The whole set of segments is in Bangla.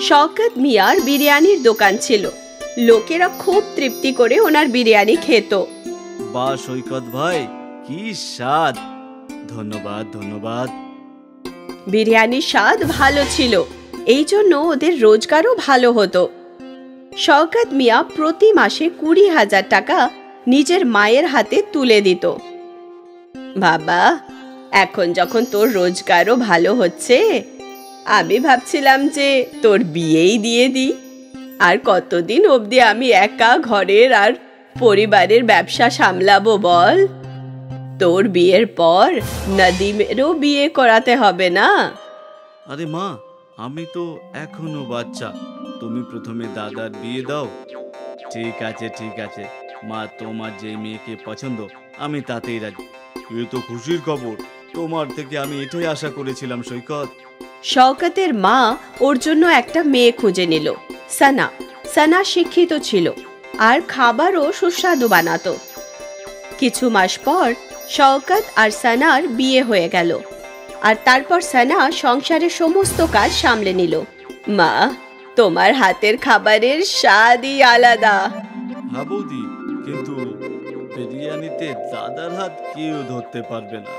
শওকত মিয়ার বিরিয়ানির দোকান ছিল। লোকেরা খুব তৃপ্তি করে ওনার বিরিয়ানি খেত। বাহ সৈকত ভাই, কি স্বাদ! ধন্যবাদ ধন্যবাদ। বিরিয়ানির স্বাদ ভালো ছিল, এই জন্য ওদের রোজগারও ভালো হতো। শওকত মিয়া প্রতি মাসে 20,000 টাকা নিজের মায়ের হাতে তুলে দিত। বাবা, এখন যখন তোর রোজগারও ভালো হচ্ছে, আমি ভাবছিলাম যে তোর বিয়েই দিয়ে দিই। আর কতদিন অবধি আমি একা ঘরের আর পরিবারের ব্যবসা সামলাবো বল? তোর বিয়ের পর নদীমেরও বিয়ে করাতে হবে না? আরে মা, আমি তো এখনো বাচ্চা, তুমি প্রথমে দাদার বিয়ে দাও। ঠিক আছে ঠিক আছে মা, তোমার যে মেয়েকে পছন্দ আমি তাতেই রাজি। এ তো খুশির খবর, তোমার থেকে আমি এটাই আশা করেছিলাম সৈকত। শওকতের মা ওর জন্য একটা মেয়ে খুঁজে নিল, সানা। সানা শিক্ষিত ছিল আর খাবারও সুস্বাদু বানাতো। কিছু মাস পর শওকত আর সানার বিয়ে হয়ে গেল, আর তারপর সানা সংসারের সমস্ত কাজ সামলে নিল। মা, তোমার হাতের খাবারের স্বাদই আলাদা। হ্যাঁ বৌদি, কিন্তু বিরিয়ানিতে দাদার হাত কেউ ধরতে পারবে না।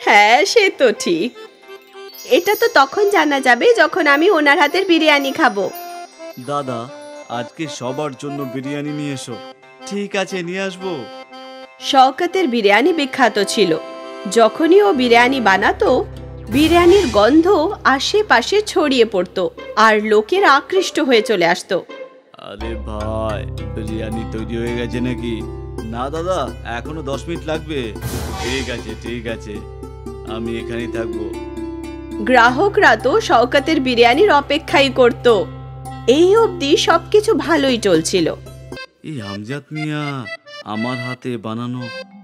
হ্যাঁ, সে তো ঠিক। এটা তো তখন জানা যাবে যখন আমি ওনার হাতের বিরিয়ানি খাবো। দাদা, আজকে সবার জন্য বিরিয়ানি নিয়ে এসো। ঠিক আছে, নিয়ে আসবো। শওকতের বিরিয়ানি বিখ্যাত ছিল। যখনই ও বিরিয়ানি বানাতো, বিরিয়ানির গন্ধ আশেপাশে ছড়িয়ে পড়তো আর লোকের আকৃষ্ট হয়ে চলে আসতো। আরে ভাই, বিরিয়ানি তৈরি হয়ে গেছে নাকি? না দাদা, এখনো 10 মিনিট লাগবে। ঠিক আছে ঠিক আছে, আমি এখানেই থাকবো। গ্রাহকরা তো শওকতের বিরিয়ানির অপেক্ষাই করত। এই অবধি সবকিছু ভালোই চলছিল। এই আমজাদ মিয়া আমার হাতে বানানো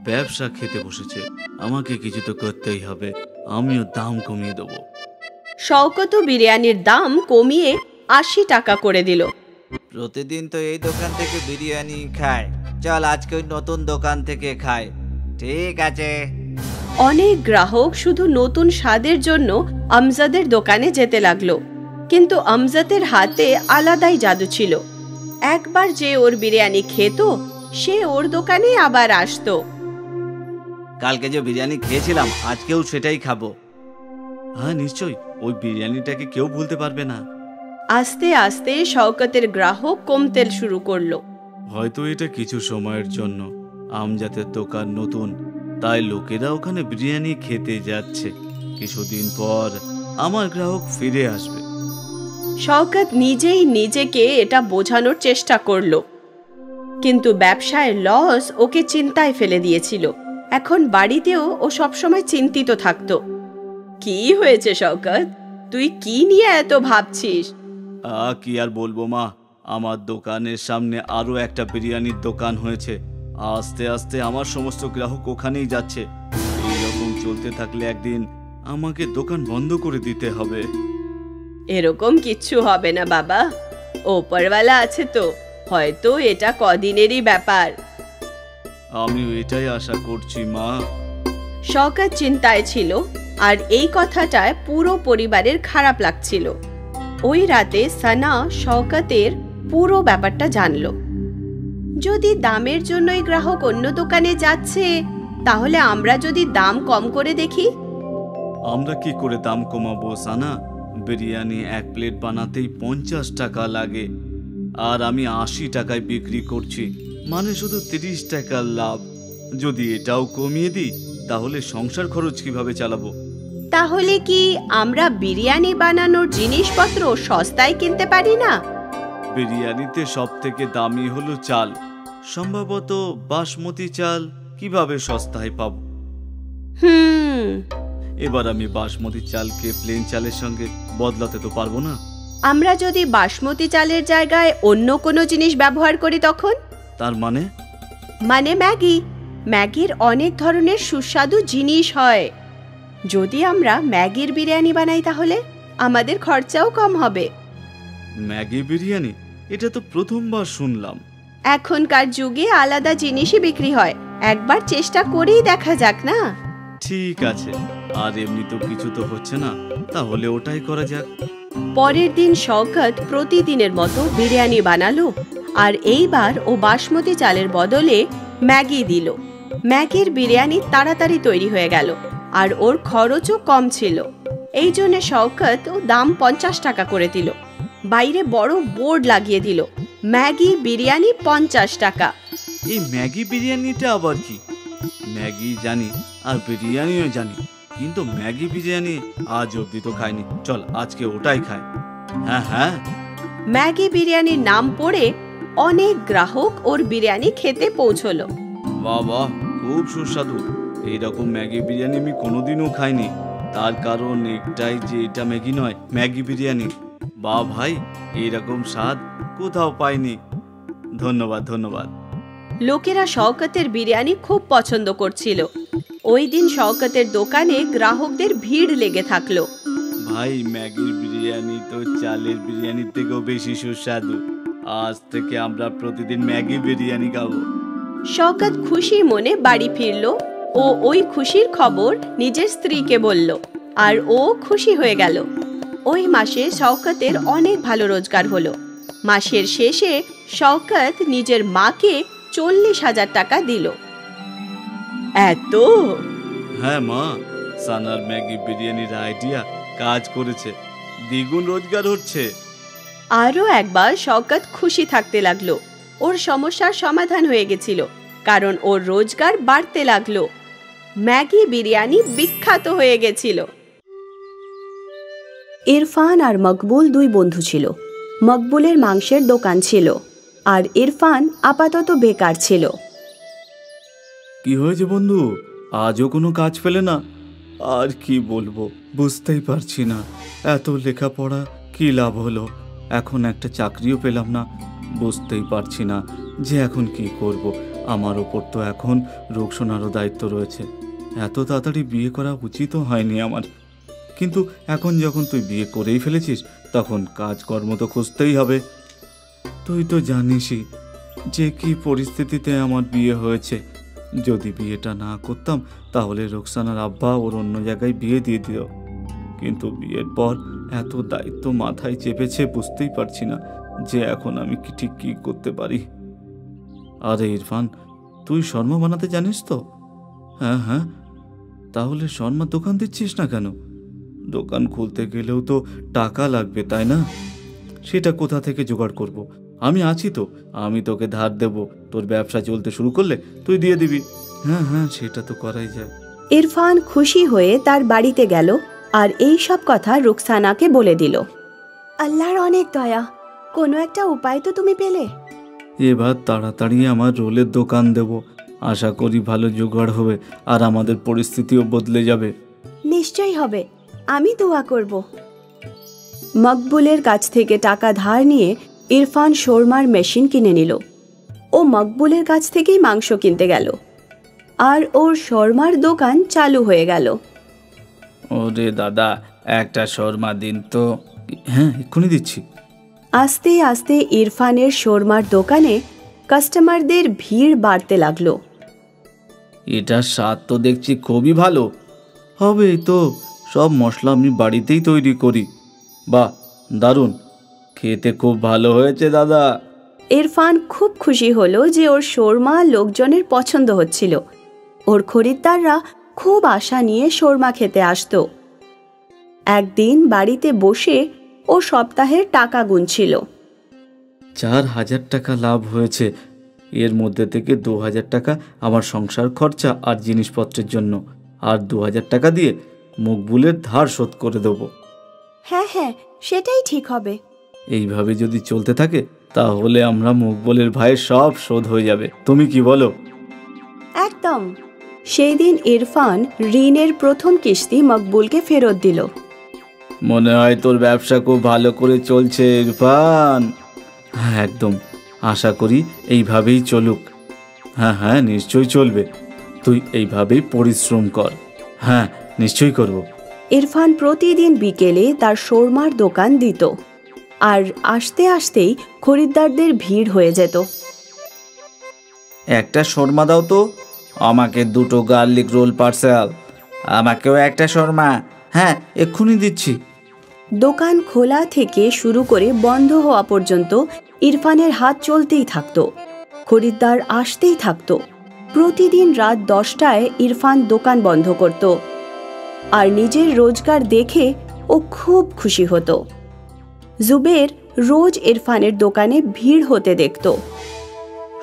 ব্যবসা খেতে বসেছে, আমাকে কিছু তো করতেই হবে। আমিও দাম কমিয়ে দেবো। শওকতও বিরিয়ানির দাম কমিয়ে 80 টাকা করে দিল। প্রতিদিন তো এই দোকান থেকে বিরিয়ানি খায়, চল আজকে ওই নতুন দোকান থেকে খাই। ঠিক আছে। অনেক গ্রাহক শুধু নতুন স্বাদের জন্য আমজাদের দোকানে যেতে লাগলো। কিন্তু আমজাদের হাতে আলাদাই জাদু ছিল। একবার যে ওর বিরিয়ানি খেত, সে ওর দোকানে আবার আসতো। কালকে যে বিরিয়ানি খেয়েছিলাম, আজকেও সেটাই খাবো। হ্যাঁ নিশ্চয়ই, ওই বিরিয়ানিটাকে কেউ ভুলতে পারবে না। আস্তে আস্তে শওকতের গ্রাহক কমতে শুরু করলো। হয়তো এটা কিছু সময়ের জন্য। আমজাদের দোকান নতুন, তাই লোকেরা ওখানে বিরিয়ানি খেতে যাচ্ছে। কিছুদিন পর আমার গ্রাহক ফিরে আসবে। শওকত নিজেই নিজেকে এটা বোঝানোর চেষ্টা করলো, কিন্তু ব্যবসায় লস ওকে চিন্তায় ফেলে দিয়েছিল। এখন বাড়িতেও ও সবসময় চিন্তিত থাকতো। কি হয়েছে শওকত, তুই কি নিয়ে এত ভাবছিস? কি আর বলবো মা, আমার দোকানের সামনে আরো একটা বিরিয়ানির দোকান হয়েছে। আস্তে আস্তে আমার সমস্ত গ্রাহক ওখানেই যাচ্ছে। এইরকম চলতে থাকলে একদিন আমাকে দোকান বন্ধ করে দিতে হবে। এরকম কিচ্ছু হবে না বাবা, ওপরওয়ালা আছে তো, হয়তো এটা কদিনেরই ব্যাপার। আমি এটাই আশা করছি মা। শওকত চিন্তায় ছিল, আর এই কথাটায় পুরো পরিবারের খারাপ লাগছিল। ওই রাতে সানা শওকতের পুরো ব্যাপারটা জানলো। যদি দামের জন্যই গ্রাহক অন্য দোকানে যাচ্ছে, তাহলে আমরা যদি দাম কম করে দেখি। আমরা কি করে দাম কমাবো সানা? বিরিয়ানি 1 প্লেট বানাতেই 50 টাকা লাগে, আর আমি 80 টাকায় বিক্রি করছি, মানে শুধু 30 টাকার লাভ। যদি এটাও কমিয়ে দিই, তাহলে সংসার খরচ কিভাবে চালাবো? তাহলে কি আমরা বিরিয়ানি বানানোর জিনিসপত্র সস্তায় কিনতে পারি না? বিরিয়ানিতে সব থেকে দামি হলো চাল, সম্ভবত বাসমতি চাল। কিভাবে সস্তায় পাবো? এবার আমি বাসমতি চালকে প্লেন চালের সঙ্গে বদলাতে তো পারবো না। আমরা যদি বাসমতি চালের জায়গায় অন্য কোনো জিনিস ব্যবহার করি তখন? তার মানে? ম্যাগি। ম্যাগির অনেক ধরনের সুস্বাদু জিনিস হয়। যদি আমরা ম্যাগির বিরিয়ানি বানাই, তাহলে আমাদের খরচাও কম হবে। ম্যাগি বিরিয়ানি? এটা তো প্রথমবার শুনলাম। এখনকার যুগে আলাদা জিনিসই বিক্রি হয়, একবার চেষ্টা করেই দেখা যাক না? ঠিক আছে, আর এমনি তো কিছু তো হচ্ছে না, তাহলে ওটাই করা যাক। পরের দিন শওকত প্রতিদিনের মতো বিরিয়ানি বানালো, আর এইবার ও বাসমতি চালের বদলে ম্যাগি দিল। ম্যাগির বিরিয়ানি তাড়াতাড়ি তৈরি হয়ে গেল, আর ওর খরচও কম ছিল। এই জন্য শওকত ও দাম 50 টাকা করে দিল। বাইরে বড় বোর্ড লাগিয়ে দিল, ম্যাগি বিরিয়ানি 50 টাকা। এই ম্যাগি বিরিয়ানিটা আবার কি? ম্যাগি জানি আর বিরিয়ানিও জানি, কিন্তু ম্যাগি বিরিয়ানি আজ অব্দি তো খাইনি। চল আজকে ওটাই খাই। হ্যাঁ হ্যাঁ। ম্যাগি বিরিয়ানির নাম পড়ে অনেক গ্রাহক ওর বিরিয়ানি খেতে পৌঁছলো। বাহ বাহ, খুব সুস্বাদু। এইরকম ম্যাগি বিরিয়ানি আমি কোনোদিনও খাইনি। তার কারণ একটাই যে এটা ম্যাগি নয়, ম্যাগি বিরিয়ানি। বাহ ভাই, এইরকম স্বাদ কোথাও পাইনি। ধন্যবাদ ধন্যবাদ। লোকেরা শওকতের বিরিয়ানি খুব পছন্দ করছিল। ওই দিন শওকতের দোকানে গ্রাহকদের ভিড় লেগে থাকলো। ভাই, ম্যাগির বিরিয়ানি তো চালের বিরিয়ানির থেকেও বেশি সুস্বাদু। আজ থেকে আমরা প্রতিদিন ম্যাগি বিরিয়ানি খাবো। শওকত খুশি মনে বাড়ি ফিরল ও ওই খুশির খবর নিজের স্ত্রীকে বলল, আর ও খুশি হয়ে গেল। ওই মাসে শওকতের অনেক ভালো রোজগার হলো। মাসের শেষে শওকত নিজের মাকে 40,000 টাকা দিল। এত? হ্যাঁ মা, সানার ম্যাগি বিরিয়ানির আইডিয়া কাজ করেছে, দ্বিগুণ রোজগার হচ্ছে। আরও একবার শওকত খুশি থাকতে লাগলো। ওর সমস্যার সমাধান হয়ে গেছিল, কারণ ওর রোজগার বাড়তে লাগলো। ম্যাগি বিরিয়ানি বিখ্যাত হয়ে গেছিল। ইরফান আর মকবুল দুই বন্ধু ছিল। মকবুলের মাংসের দোকান ছিল, আর ইরফান আপাতত বেকার ছিল। কি হয়েছে বন্ধু, আজও কোনো কাজ পেলে না? আর কি বলবো, বুঝতেই পারছি না। এত লেখাপড়া কি লাভ হলো, এখন একটা চাকরিও পেলাম না। বুঝতেই পারছি না যে এখন কি করব। আমার ওপর তো এখন রোকসানারও দায়িত্ব রয়েছে। এত তাড়াতাড়ি বিয়ে করা উচিতও হয়নি আমার, কিন্তু এখন যখন তুই বিয়ে করেই ফেলেছিস, তখন কাজকর্ম তো খুঁজতেই হবে। তুই তো জানিসই যে কি পরিস্থিতিতে আমার বিয়ে হয়েছে। যদি বিয়েটা না করতাম তাহলে রোকসানার আব্বা ওর অন্য জায়গায় বিয়ে দিয়ে দিল, কিন্তু বিয়ের পর এত দায়িত্ব মাথায় চেপেছে, বুঝতেই পারছি না যে এখন আমি ঠিক কি করতে পারি। আরে ইরফান, তুই শর্মা বানাতে জানিস তো? হ্যাঁ হ্যাঁ। তাহলে শর্মা দোকান দিচ্ছিস না কেন? দোকান খুলতে গেলেও তো টাকা লাগবে, তাই না? সেটা কোথা থেকে জোগাড় করব? আমি আছি তো, আমি তোকে ধার দেব। তোর ব্যবসা চলতে শুরু করলে তুই দিয়ে দিবি। হ্যাঁ হ্যাঁ, সেটা তো করাই যায়। ইরফান খুশি হয়ে তার বাড়িতে গেল আর এই সব কথা রুকসানাকে বলে দিল। আল্লাহর অনেক দয়া, কোনো একটা উপায় তো তুমি পেলে। এবার তাড়াতাড়ি আমার রোলের দোকান দেব। আশা করি ভালো জোগাড় হবে আর আমাদের পরিস্থিতিও বদলে যাবে। নিশ্চয়ই হবে, আমি দোয়া করব। মকবুলের কাছ থেকে টাকা ধার নিয়ে ইরফান শোরমার মেশিন কিনে নিল। ও মকবুলের কাছ থেকেই মাংস কিনতে গেল, আর ওর শোরমার দোকান চালু হয়ে গেল। ওরে দাদা, একটা শর্মা দিন তো। হ্যাঁ, এক্ষুনি দিচ্ছি। আস্তে আস্তে ইরফানের শোরমার দোকানে কাস্টমারদের ভিড় বাড়তে লাগলো। এটার স্বাদ তো দেখছি খুবই ভালো হবে। তো সব মশলা আমি বাড়িতেই তৈরি করি। বাহ, দারুণ, খেতে খুব ভালো হয়েছে দাদা। ইরফান খুব খুশি হলো যে ওর শোরমা লোকজনের পছন্দ হচ্ছিল। ওর খরিদ্দাররা খুব আশা নিয়ে শোরমা খেতে আসতো। একদিন বাড়িতে বসে ও সপ্তাহের টাকা গুনছিল। 4,000 টাকা লাভ হয়েছে। এর মধ্যে থেকে 2,000 টাকা আমার সংসার খরচা আর জিনিসপত্রের জন্য, আর 2,000 টাকা দিয়ে মকবুলের ধার শোধ করে দেবো। হ্যাঁ হ্যাঁ, সেটাই ঠিক হবে। এইভাবে যদি চলতে থাকে তাহলে আমরা মকবুলের ভাইয়ের সব শোধ হয়ে যাবে। তুমি কি বলো? একদম। সেই দিন ইরফান ঋণের প্রথম কিস্তি মকবুলকে ফেরত দিল। মনে হয় তোর ব্যবসা খুব ভালো করে চলছে ইরফান। হ্যাঁ একদম, আশা করি এইভাবেই চলুক। হ্যাঁ হ্যাঁ, নিশ্চয়ই চলবে। তুই এইভাবেই পরিশ্রম কর। হ্যাঁ, নিশ্চয়ই করব। ইরফান প্রতিদিন বিকেলে তার শোরমার দোকান দিত, আর আসতে আসতেই খরিদ্দারদের ভিড় হয়ে যেত। একটা শর্মা দাও তো। আমাকে 2টো গার্লিক রোল পার্সেল। আমাকেও একটা শর্মা। হ্যাঁ, এক্ষুনি দিচ্ছি। দোকান খোলা থেকে শুরু করে বন্ধ হওয়া পর্যন্ত ইরফানের হাত চলতেই থাকতো। খরিদ্দার আসতেই থাকতো। প্রতিদিন রাত 10টায় ইরফান দোকান বন্ধ করত আর নিজের রোজগার দেখে ও খুব খুশি হতো। জুবের রোজ ইরফানের দোকানে ভিড় হতে দেখত।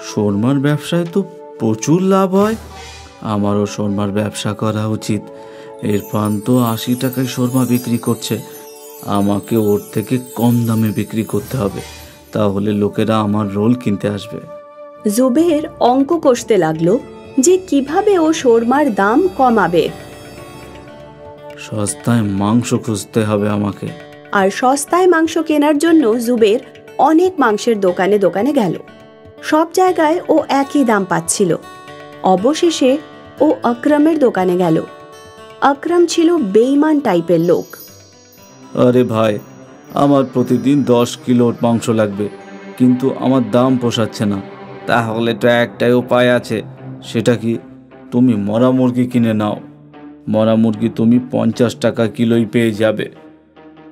শর্মার ব্যবসায় তো প্রচুর লাভ হয়, আমারও শর্মার ব্যবসা করা উচিত। ইরফান তো 80 টাকায় শর্মা বিক্রি করছে, আমাকে ওর থেকে কম দামে বিক্রি করতে হবে, তাহলে লোকেরা আমার রোল কিনতে আসবে। জুবের অঙ্ক কষতে লাগলো যে কিভাবে ও শর্মার দাম কমাবে। সস্তায় মাংস খুঁজতে হবে আমাকে। আর সস্তায় মাংস কেনার জন্য জুবের অনেক মাংসের দোকানে দোকানে গেল। সব জায়গায় ও একই দাম পাচ্ছিল। অবশেষে ও আকরামের দোকানে গেল। আকরাম ছিল বেঈমান টাইপের লোক। আরে ভাই, আমার প্রতিদিন 10 কিলোর মাংস লাগবে, কিন্তু আমার দাম পোষাচ্ছে না। তাহলে তো একটাই উপায় আছে, সেটা কি? তুমি মরা মুরগি কিনে নাও। মরা মুরগি তুমি 50 টাকা কিলোই পেয়ে যাবে।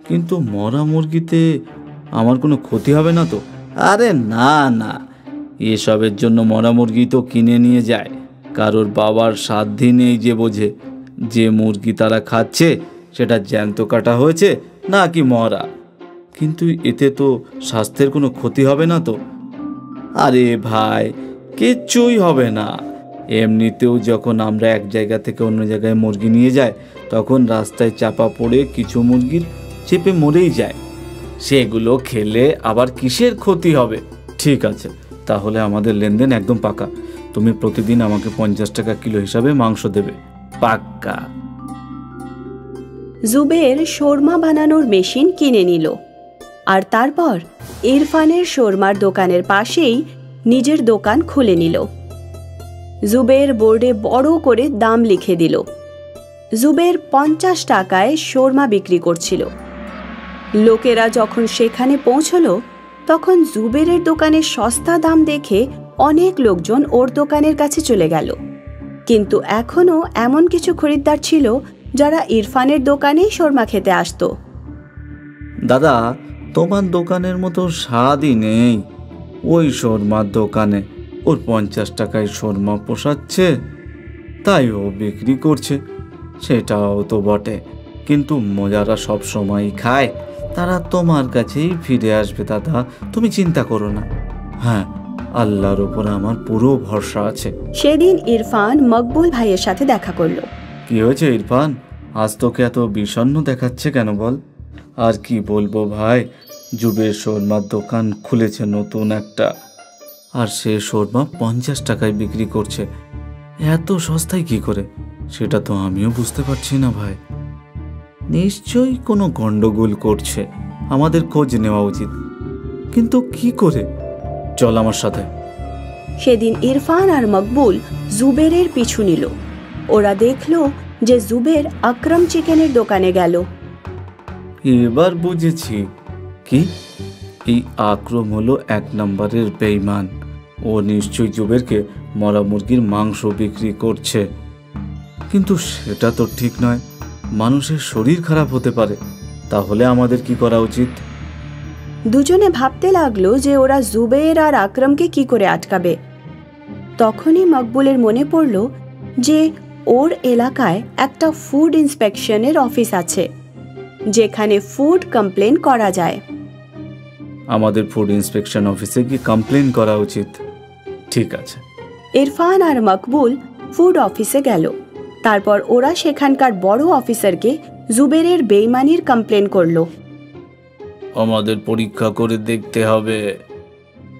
কিন্তু মরা মুরগিতে আমার কোনো ক্ষতি হবে না তো? আরে না না, এসবের জন্য মরা মুরগি তো কিনে নিয়ে যায় কারোর বাবার সাধ্যি নেই যে বোঝে যে মুরগি তারা খাচ্ছে সেটা জ্যান্ত কাটা হয়েছে নাকি মরা। কিন্তু এতে তো স্বাস্থ্যের কোনো ক্ষতি হবে না তো? আরে ভাই, কিচ্ছুই হবে না। এমনিতেও যখন আমরা এক জায়গা থেকে অন্য জায়গায় মুরগি নিয়ে যাই, তখন রাস্তায় চাপা পড়ে কিছু মুরগির চেপে মরেই যায়। সেগুলো খেলে আবার কিসের ক্ষতি হবে? ঠিক আছে, তাহলে আমাদের লেনদেন একদম পাকা। তুমি প্রতিদিন আমাকে 50 টাকা কিলো হিসাবে মাংস দেবে, পাক্কা। জুবের শর্মা বানানোর মেশিন কিনে নিল আর তারপর ইরফানের শর্মার দোকানের পাশেই নিজের দোকান খুলে নিল। জুবের বোর্ডে বড় করে দাম লিখে দিল। জুবের 50 টাকায় শর্মা বিক্রি করছিল। লোকেরা যখন সেখানে পৌঁছলো, তখন জুবেরের দোকানের সস্তা দাম দেখে অনেক লোকজন ওর দোকানের কাছে চলে গেল। কিন্তু এখনও এমন কিছু খরিদ্দার ছিল যারা ইরফানের দোকানেই শর্মা খেতে আসতো। দাদা, তোমার দোকানের মতো স্বাদই নেই ওই শর্মার দোকানে। ওর 50 টাকায় শর্মা পোষাচ্ছে, তাই ও বিক্রি করছে। সেটাও তো বটে, কিন্তু যারা সব সময় খায় তারা তোমার কাছেই ফিরে আসবে দাদা, তুমি চিন্তা করো না। হ্যাঁ, আল্লাহর ওপর আমার পুরো ভরসা আছে। সেদিন ইরফান মকবুল ভাইয়ের সাথে দেখা করলো। কি হয়েছে ইরফান, আজ তোকে এত বিষণ্ণ দেখাচ্ছে কেন বল? আর কি বলবো ভাই, জুবের শর্মার দোকান খুলেছে নতুন একটা, আর সে শর্মা 50 টাকায় বিক্রি করছে। এত সস্তায় কি করে, সেটা তো আমিও বুঝতে পারছি না ভাই। নিশ্চয়ই কোনো গন্ডগোল করছে, আমাদের খোঁজ নেওয়া উচিত। কিন্তু কি করে? চল আমার সাথে। সেদিন ইরফান আর মকবুল জুবেরের পিছু নিল। ওরা দেখলো যে জুবের আকরাম চিকেনের দোকানে গেল। এবার বুঝেছি, কি এই আকরম হলো 1 নম্বরের বেঈমান। ও নিশ্চয়ই জুবেরকে মরা মুরগির মাংস বিক্রি করছে। কিন্তু সেটা তো ঠিক নয়, মানুষের শরীর খারাপ হতে পারে। তাহলে আমাদের কি করা উচিত? দুজনে ভাবতে লাগলো যে ওরা জুবের আর আকরামকে কি করে আটকাবে। তখনই মকবুলের মনে পড়ল যে ওর এলাকায় একটা ফুড ইন্সপেকশনের অফিস আছে, যেখানে ফুড কমপ্লেন করা যায়। আমাদের ফুড ইন্সপেকশন অফিসে গিয়ে কমপ্লেন করা উচিত। ঠিক আছে। ইরফান আর মকবুল ফুড অফিসে গেল। তারপর ওরা সেখানকার বড় অফিসারকে জুবেরের বেইমানির কমপ্লেন করলো। আমাদের পরীক্ষা করে দেখতে হবে।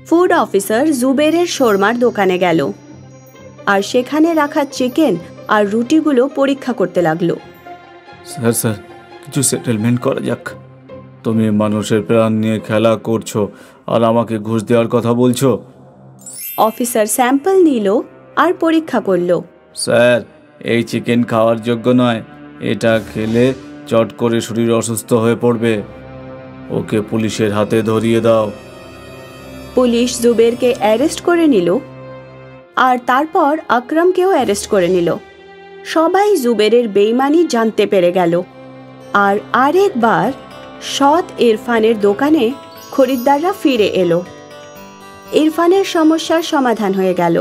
ফুড অফিসার জুবেরের শর্মার দোকানে গেল আর সেখানে রাখা চিকেন আর রুটিগুলো পরীক্ষা করতে লাগলো। স্যার, কিছু সেটেলমেন্ট করা যাক। তুমি মানুষের প্রাণ নিয়ে খেলা করছো আর আমাকে ঘুষ দেওয়ার কথা বলছো। অফিসার স্যাম্পল নিল আর পরীক্ষা করলো। স্যার, এই চিকেন খাওয়ার যোগ্য নয়। এটা খেলে চট করে শরীর অসুস্থ হয়ে পড়বে। ওকে পুলিশের হাতে ধরিয়ে দাও। পুলিশ জুবেরকে অ্যারেস্ট করে নিল আর তারপর আকরামকেও অ্যারেস্ট করে নিল। সবাই জুবেরের বেইমানি জানতে পেরে গেল আর আরেকবার সৎ ইরফানের দোকানে খরিদ্দাররা ফিরে এলো। ইরফানের সমস্যার সমাধান হয়ে গেল,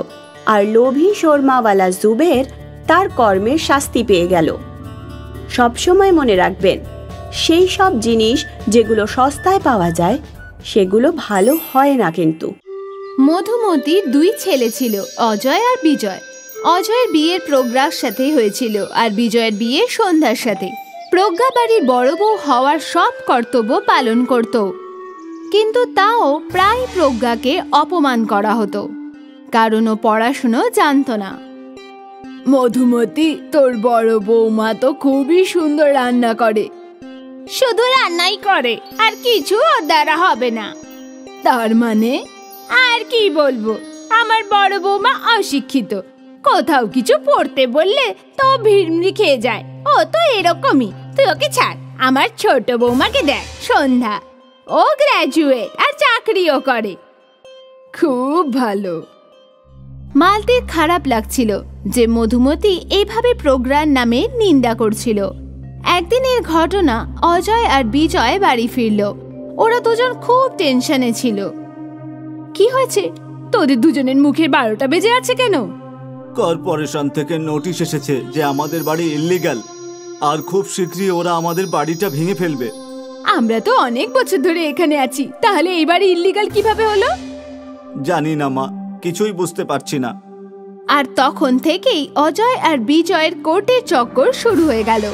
আর লোভী শর্মাওয়ালা জুবের তার কর্মের শাস্তি পেয়ে গেল। সবসময় মনে রাখবেন, সেই সব জিনিস যেগুলো সস্তায় পাওয়া যায় সেগুলো ভালো হয় না। কিন্তু মধুমতির 2 ছেলে ছিল, অজয় আর বিজয়। অজয়ের বিয়ের প্রজ্ঞার সাথে হয়েছিল, আর বিজয়ের বিয়ে সন্ধ্যার সাথে। প্রজ্ঞা বাড়ির বড় বউ হওয়ার সব কর্তব্য পালন করত, কিন্তু তাও প্রায় প্রজ্ঞাকে অপমান করা হতো, কারণ ও পড়াশুনো জানত না। মধুমতি, তোর বড় বৌমা তো খুবই সুন্দর রান্না করে। শুধু রান্নাই করে, আর কিছু ওর দ্বারা হবে না। তার মানে? আর কি বলবো, আমার বড় বৌমা অশিক্ষিত। কোথাও কিছু পড়তে বললে তো ভিড়মিড়ি খেয়ে যায়। ও তো এরকমই, তুই ওকে ছাড়। আমার ছোট বৌমাকে দেখ, সন্ধ্যা। ও গ্র্যাজুয়েট আর চাকরিও করে। খুব ভালো। মালতীর খারাপ লাগছিল যে মধুমতি এইভাবে প্রজ্ঞার নামে নিন্দা করছিল। একদিনের ঘটনা, অজয় আর বিজয় বাড়ি ফিরল। ওরা দুজন খুব টেনশনে ছিল। কি হয়েছে? তোদের দুজনের মুখের 12টা বেজে আছে কেন? কর্পোরেশন থেকে নোটিশ এসেছে যে আমাদের বাড়ি ইল্লিগাল, আর খুব শীঘ্রই ওরা আমাদের বাড়িটা ভেঙে ফেলবে। আমরা তো অনেক বছর ধরে এখানে আছি, তাহলে এই বাড়ি ইল্লিগাল কিভাবে হলো? জানি না মা, কিছুই বুঝতে পারছি না। আর তখন থেকেই অজয় আর বিজয়ের কোর্টের চক্কর শুরু হয়ে গেল।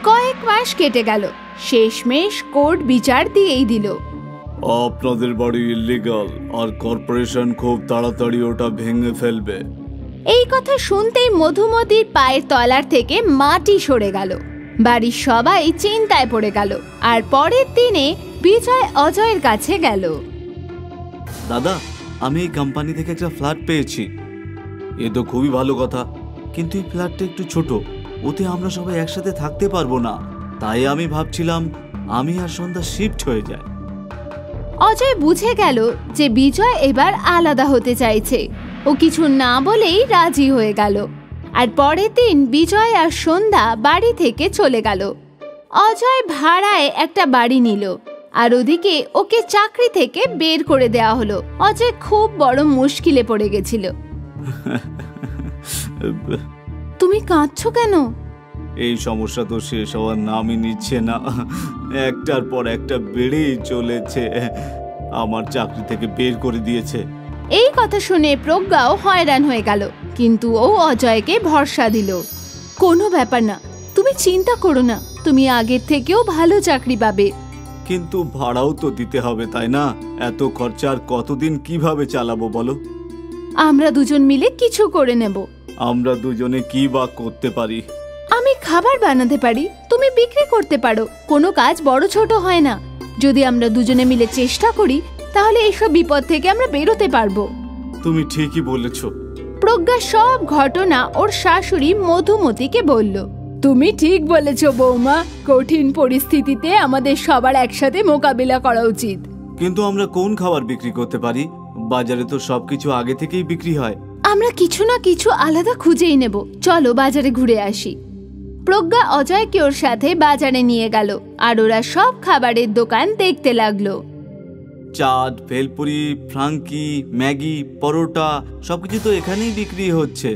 কয়েক মাস কেটে গেল, শেষমেশ কোর্ট বিচার দিয়েই দিল। আপনাদের বাড়ি ইল্লিগাল, আর কর্পোরেশন খুব তাড়াতাড়ি ওটা ভেঙে ফেলবে। এই কথা শুনতেই মধুমতির পায়ের তলার থেকে মাটি সরে গেল। বাড়ির সবাই চিন্তায় পড়ে গেল। আর পরের দিনে বিজয় অজয়ের কাছে গেল। দাদা, আমি এই কোম্পানি থেকে একটা ফ্ল্যাট পেয়েছি। এ তো খুবই ভালো কথা, কিন্তু এই ফ্ল্যাটটা একটু ছোট, ওতে আমরা সবাই একসাথে থাকতে পারবো না। তাই আমি ভাবছিলাম আমি আর সন্ধ্যা শিফট হয়ে যায়। অজয় বুঝে গেল যে বিজয় এবার আলাদা হতে চাইছে। ও কিছু না বলেই রাজি হয়ে গেল। আর পরের দিন বিজয় আর সন্ধ্যা বাড়ি থেকে চলে গেল। অজয় ভাড়ায় একটা বাড়ি নিল, আর ওদিকে ওকে চাকরি থেকে বের করে দেওয়া হলো। অজয় খুব বড় মুশকিলে পড়ে গেছিল। তুমি কাঁদছো কেন? এই সমস্যা তো শেষ হওয়ার নামই নিচ্ছে না, একটার পর একটা বেড়েই চলেছে। আমার চাকরি থেকে বের করে দিয়েছে। এই কথা শুনে প্রজ্ঞাও হয়রান হয়ে গেল, কিন্তু ও অজয়কে ভরসা দিল। কোনো ব্যাপার না, তুমি চিন্তা করো না, তুমি আগের থেকেও ভালো চাকরি পাবে। কিন্তু ভাড়াও তো দিতে হবে, তাই না? এত খরচা আর কতদিন কিভাবে চালাবো বলো? আমরা দুজন মিলে কিছু করে নেব। আমরা দুজনে কি বা করতে পারি? আমি খাবার বানাতে পারি, তুমি বিক্রি করতে পারো। কোনো কাজ বড় ছোট হয় না। যদি আমরা দুজনে মিলে চেষ্টা করি, তাহলে এইসব বিপদ থেকে আমরা বেরোতে পারবো। তুমি ঠিকই বলেছো। প্রজ্ঞা সব ঘটনা ওর শাশুড়ি মধুমতিকে বলল। তুমি ঠিক বলেছো বৌমা, কঠিন পরিস্থিতিতে আমাদের সবার একসাথে মোকাবিলা করা উচিত। কিন্তু আমরা কোন খাবার বিক্রি করতে পারি? বাজারে তো সবকিছু আগে থেকেই বিক্রি হয়। আমরা কিছু না কিছু আলাদা খুঁজেই নেব। চলো বাজারে ঘুরে আসি। প্রজ্ঞা অজয়কে ওর সাথে বাজারে নিয়ে গেল, আর ওরা সব খাবারের দোকান দেখতে লাগলো। চাট, ভেলপুরি, ফ্রাঙ্কি, ম্যাগি, পরোটা সবকিছু তো এখানেই বিক্রি হচ্ছে।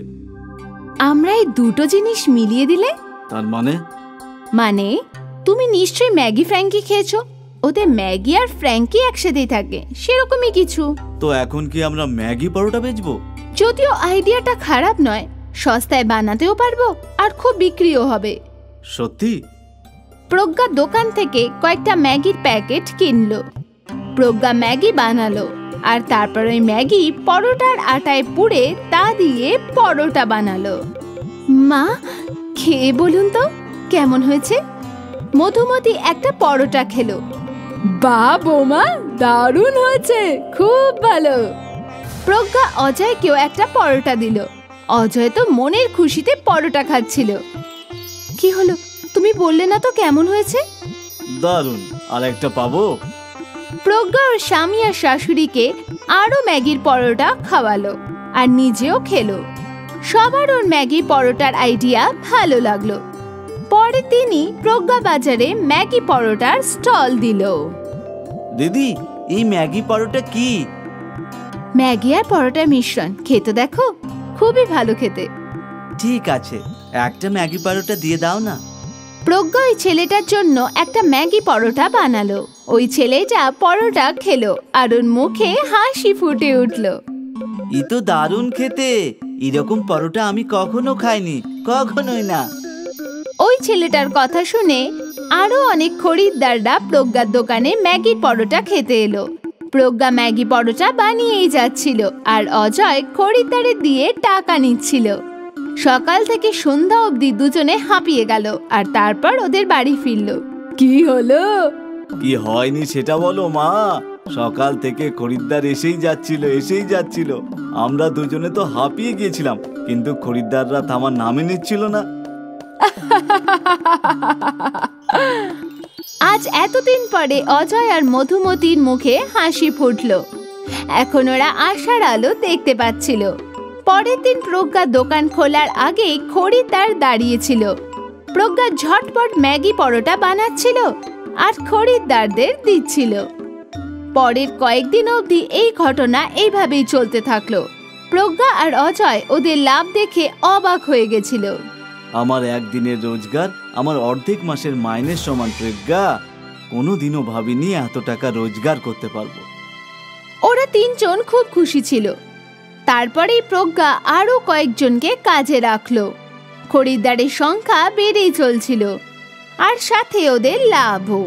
আমরা এই দুটো জিনিস মিলিয়ে দিলে? তার মানে? মানে তুমি নিশ্চয়ই ম্যাগি ফ্র্যাঙ্কি খেয়েছো। ওতে ম্যাগি আর ফ্র্যাঙ্কি একসাথেই থাকে, সেরকমই কিছু। তো এখন কি আমরা ম্যাগি পরোটা বেচবো? যদিও আইডিয়াটা খারাপ নয়, সস্তায় বানাতেও পারবো আর খুব বিক্রিও হবে। সত্যি? প্রজ্ঞা দোকান থেকে কয়েকটা ম্যাগির প্যাকেট কিনলো। প্রজ্ঞা ম্যাগি বানালো, আর তারপর ওই ম্যাগি পরোটার আটায় পুড়ে তা দিয়ে পরোটা বানালো। মা, খেয়ে বলুন তো কেমন হয়েছে? মধুমতি একটা পরোটা খেলো। বাহ বৌমা, দারুণ হয়েছে, খুব ভালো। প্রজ্ঞা অজয়কেও একটা পরোটা দিল। অজয় তো মনের খুশিতে পরোটা খাচ্ছিল। কি হলো, তুমি বললে না তো কেমন হয়েছে? দারুণ, আর একটা পাবো? প্রজ্ঞা ওর স্বামী আর শাশুড়িকে আরো ম্যাগির পরোটা খাওয়ালো, আর নিজেও খেলো। সবার ওর ম্যাগি পরোটার আইডিয়া ভালো লাগলো। পরের দিনই প্রজ্ঞা বাজারে ম্যাগি পরোটার স্টল দিল। দিদি, এই ম্যাগি পরোটা কি? ম্যাগি আর পরোটার মিশ্রণ, খেতে দেখো, খুবই ভালো খেতে। ঠিক আছে, একটা ম্যাগি পরোটা দিয়ে দাও না। প্রজ্ঞা ওই ছেলেটার জন্য একটা ম্যাগি পরোটা বানালো। ওই ছেলেটা পরোটা খেলো আর ওর মুখে হাসি ফুটে উঠলো। এ তো দারুণ খেতে, এরকম পরোটা আমি কখনো খাইনি, কখনোই না। ওই ছেলেটার কথা শুনে আরো অনেক খরিদ্দাররা প্রজ্ঞার দোকানে ম্যাগির পরোটা খেতে এলো। প্রজ্ঞা ম্যাগি পরোটা বানিয়েই যাচ্ছিল আর অজয় খরিদ্দারের দিয়ে টাকা নিচ্ছিল। সকাল থেকে সন্ধ্যা অবধি দুজনে হাঁপিয়ে গেল আর তারপর ওদের বাড়ি ফিরল। কি হলো? কি হয়নি সেটা বলো মা। সকাল থেকে খরিদ্দার এসেই যাচ্ছিল। আমরা দুজনে তো হাঁপিয়ে গিয়েছিলাম, কিন্তু খরিদ্দাররা তো আমার নামে নিচ্ছিল না। আজ এতদিন পরে অজয় আর মধুমতির মুখে হাসি ফুটল। এখন ওরা আশার আলো দেখতে পাচ্ছিল। পরের দিন প্রজ্ঞা দোকান খোলার আগেই খরিদ্দার দাঁড়িয়েছিল। প্রজ্ঞা ঝটপট ম্যাগি পরোটা বানাচ্ছিল আর খরিদ্দারদের দিচ্ছিল। পরের কয়েকদিন অবধি এই ঘটনা এইভাবেই চলতে থাকলো। প্রজ্ঞা আর অজয় ওদের লাভ দেখে অবাক হয়ে গেছিল। আমার একদিনের রোজগার আমার অর্ধেক মাসের মাইনের সমান প্রজ্ঞা। কোনোদিনও ভাবিনি এত টাকা রোজগার করতে পারবো। ওরা তিনজন খুব খুশি ছিল। তারপরেই প্রজ্ঞা আরো কয়েকজনকে কাজে রাখলো। খরিদ্দারের সংখ্যা বেড়েই চলছিল আর সাথে ওদের লাভও।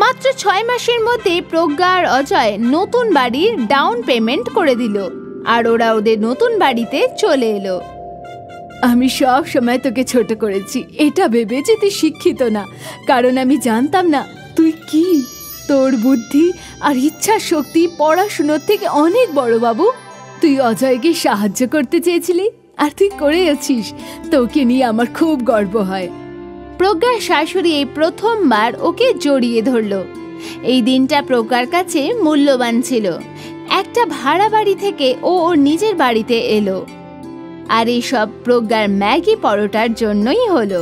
মাত্র 6 মাসের মধ্যে প্রজ্ঞা আর অজয় নতুন বাড়ির ডাউন পেমেন্ট করে দিল আর ওরা ওদের নতুন বাড়িতে চলে এলো। আমি সব সময় তোকে ছোট করেছি, এটা ভেবে যে তুই শিক্ষিত না, কারণ আমি জানতাম না তুই কি। তোর বুদ্ধি আর ইচ্ছা শক্তি পড়াশুনোর থেকে অনেক বড় বাবু। তুই অজয়কে সাহায্য করতে চেয়েছিলি আর তুই করেছিস। তোকে নিয়ে আমার খুব গর্ব হয়। প্রজ্ঞার শাশুড়ি এই প্রথমবার ওকে জড়িয়ে ধরল। এই দিনটা প্রজ্ঞার কাছে মূল্যবান ছিল। একটা ভাড়া বাড়ি থেকে ও ওর নিজের বাড়িতে এলো আর এই সব প্রজ্ঞার ম্যাগি পরোটার জন্যই হলো।